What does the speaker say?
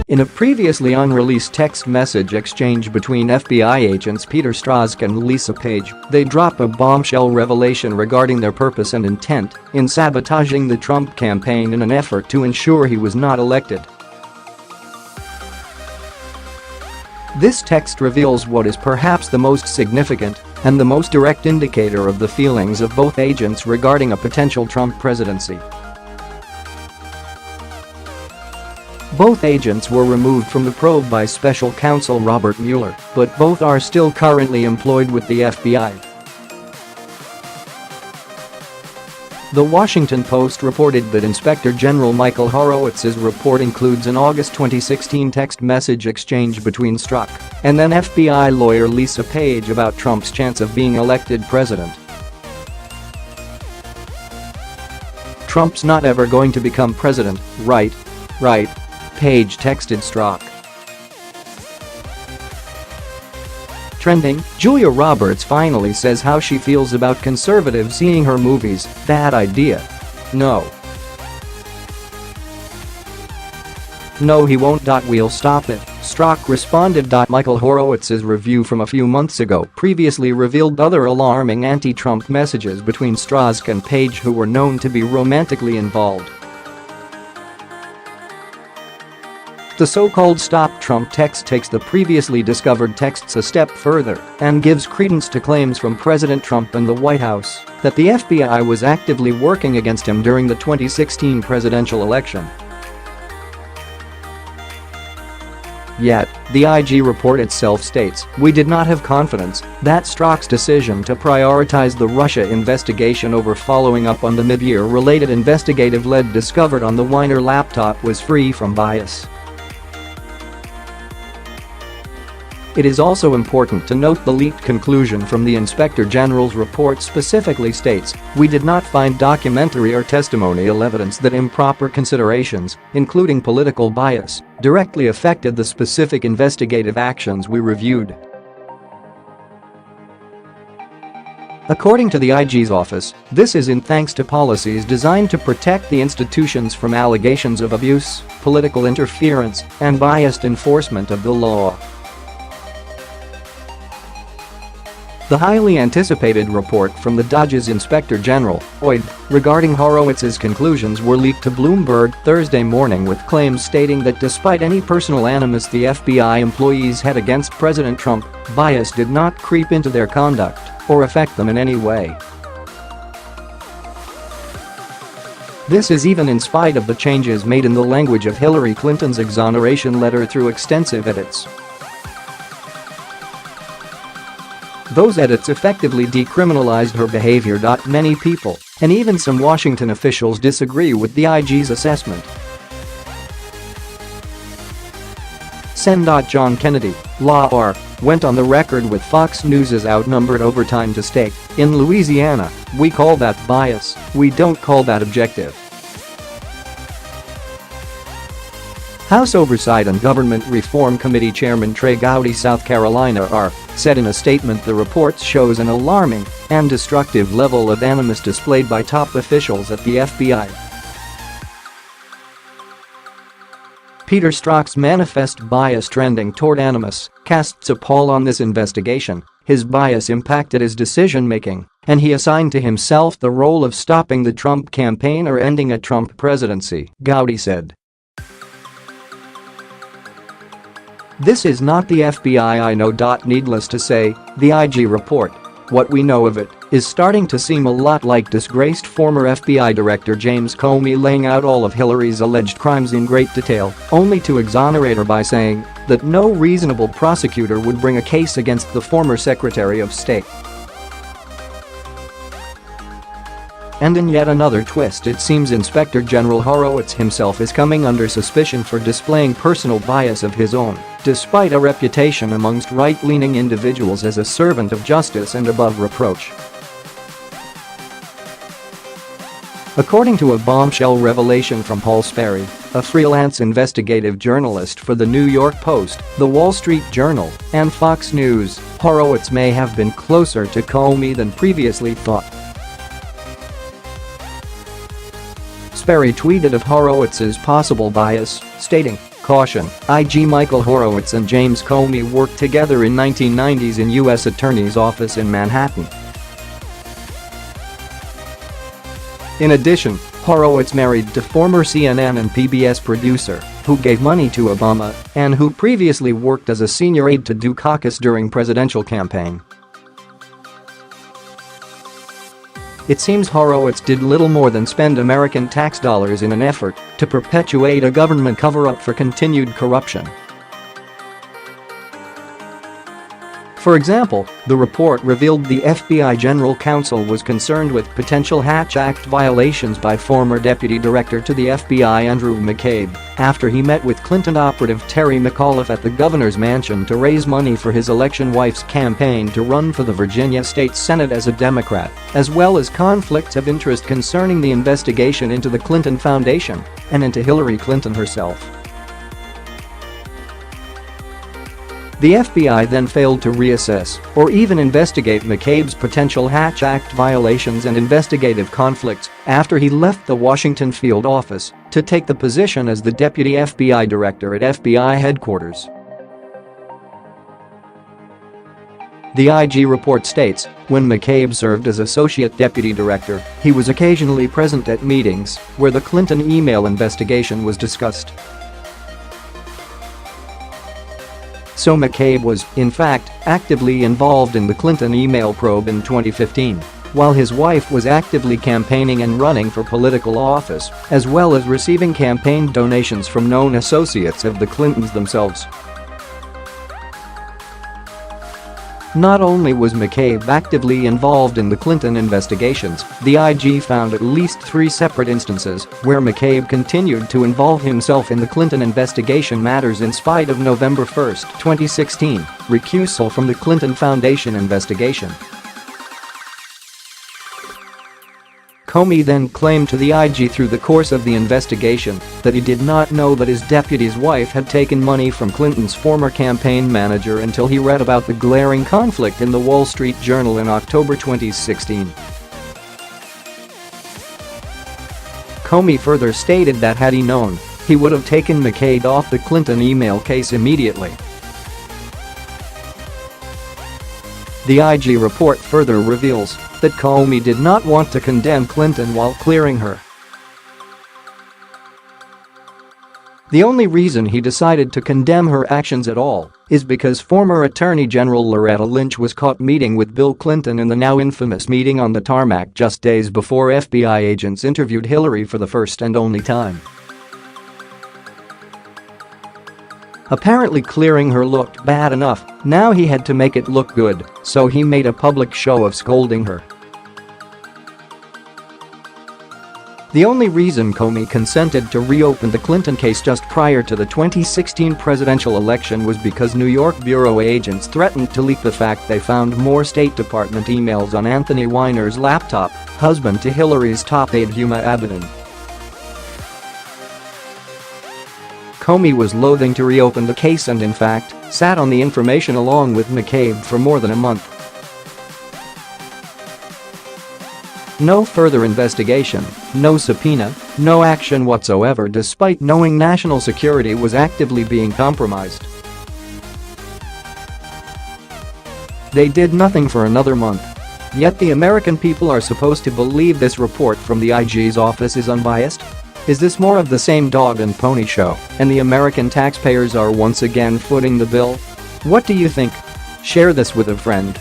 In a previously unreleased text message exchange between FBI agents Peter Strozk and Lisa Page, they drop a bombshell revelation regarding their purpose and intent in sabotaging the Trump campaign in an effort to ensure he was not elected. This text reveals what is perhaps the most significant and the most direct indicator of the feelings of both agents regarding a potential Trump presidency. Both agents were removed from the probe by special counsel Robert Mueller, but both are still currently employed with the FBI. The Washington Post reported that Inspector General Michael Horowitz's report includes an August 2016 text message exchange between Strzok and then FBI lawyer Lisa Page about Trump's chance of being elected president. "Trump's not ever going to become president, right? Right?" Page texted Strzok. Trending, Julia Roberts finally says how she feels about conservatives seeing her movies, bad idea. No, he won't. We'll stop it, Strzok responded. Michael Horowitz's review from a few months ago previously revealed other alarming anti-Trump messages between Strozk and Page, who were known to be romantically involved. The so-called Stop Trump text takes the previously discovered texts a step further and gives credence to claims from President Trump and the White House that the FBI was actively working against him during the 2016 presidential election. Yet, the IG report itself states, "We did not have confidence that Strzok's decision to prioritize the Russia investigation over following up on the Midyear-related investigative lead discovered on the Weiner laptop was free from bias." It is also important to note the leaked conclusion from the Inspector General's report specifically states, "We did not find documentary or testimonial evidence that improper considerations, including political bias, directly affected the specific investigative actions we reviewed." According to the IG's office, this is in thanks to policies designed to protect the institutions from allegations of abuse, political interference, and biased enforcement of the law. The highly anticipated report from the DOJ's Inspector General, OID, regarding Horowitz's conclusions were leaked to Bloomberg Thursday morning, with claims stating that despite any personal animus the FBI employees had against President Trump, bias did not creep into their conduct or affect them in any way. This is even in spite of the changes made in the language of Hillary Clinton's exoneration letter through extensive edits. Those edits effectively decriminalized her behavior. Many people, and even some Washington officials, disagree with the IG's assessment. Sen.John Kennedy, Law R, went on the record with Fox News' Outnumbered Overtime to state, "In Louisiana, we call that bias, we don't call that objective." House Oversight and Government Reform Committee Chairman Trey Gowdy, South Carolina R, said in a statement the report shows an alarming and destructive level of animus displayed by top officials at the FBI. Peter Strzok's manifest bias trending toward animus casts a pall on this investigation. His bias impacted his decision-making, and he assigned to himself the role of stopping the Trump campaign or ending a Trump presidency, Gowdy said. "This is not the FBI I know. Needless to say, the IG report, what we know of it, is starting to seem a lot like disgraced former FBI Director James Comey laying out all of Hillary's alleged crimes in great detail, only to exonerate her by saying that no reasonable prosecutor would bring a case against the former Secretary of State." And in yet another twist, it seems Inspector General Horowitz himself is coming under suspicion for displaying personal bias of his own, despite a reputation amongst right-leaning individuals as a servant of justice and above reproach. According to a bombshell revelation from Paul Sperry, a freelance investigative journalist for the New York Post, The Wall Street Journal, and Fox News, Horowitz may have been closer to Comey than previously thought. Sperry tweeted of Horowitz's possible bias, stating, Caution: IG Michael Horowitz and James Comey worked together in 1990s in U.S. Attorney's Office in Manhattan. In addition, Horowitz married to former CNN and PBS producer, who gave money to Obama, and who previously worked as a senior aide to Dukakis during presidential campaign. It seems Horowitz did little more than spend American tax dollars in an effort to perpetuate a government cover-up for continued corruption. For example, the report revealed the FBI General Counsel was concerned with potential Hatch Act violations by former Deputy Director to the FBI Andrew McCabe after he met with Clinton operative Terry McAuliffe at the governor's mansion to raise money for his election wife's campaign to run for the Virginia State Senate as a Democrat, as well as conflicts of interest concerning the investigation into the Clinton Foundation and into Hillary Clinton herself. The FBI then failed to reassess or even investigate McCabe's potential Hatch Act violations and investigative conflicts after he left the Washington field office to take the position as the deputy FBI director at FBI headquarters. The IG report states, when McCabe served as associate deputy director, he was occasionally present at meetings where the Clinton email investigation was discussed. So McCabe was, in fact, actively involved in the Clinton email probe in 2015, while his wife was actively campaigning and running for political office, as well as receiving campaign donations from known associates of the Clintons themselves. Not only was McCabe actively involved in the Clinton investigations, the IG found at least 3 separate instances where McCabe continued to involve himself in the Clinton investigation matters in spite of November 1, 2016, recusal from the Clinton Foundation investigation. Comey then claimed to the IG through the course of the investigation that he did not know that his deputy's wife had taken money from Clinton's former campaign manager until he read about the glaring conflict in the Wall Street Journal in October 2016. Comey further stated that had he known, he would have taken McCabe off the Clinton email case immediately. The IG report further reveals that Comey did not want to condemn Clinton while clearing her. The only reason he decided to condemn her actions at all is because former Attorney General Loretta Lynch was caught meeting with Bill Clinton in the now infamous meeting on the tarmac just days before FBI agents interviewed Hillary for the first and only time. Apparently clearing her looked bad enough, now he had to make it look good, so he made a public show of scolding her. The only reason Comey consented to reopen the Clinton case just prior to the 2016 presidential election was because New York bureau agents threatened to leak the fact they found more State Department emails on Anthony Weiner's laptop, husband to Hillary's top aide Huma Abedin. Comey was loathing to reopen the case and in fact, sat on the information along with McCabe for more than a month. No further investigation, no subpoena, no action whatsoever despite knowing national security was actively being compromised. They did nothing for another month. Yet the American people are supposed to believe this report from the IG's office is unbiased? Is this more of the same dog and pony show, and the American taxpayers are once again footing the bill? What do you think? Share this with a friend.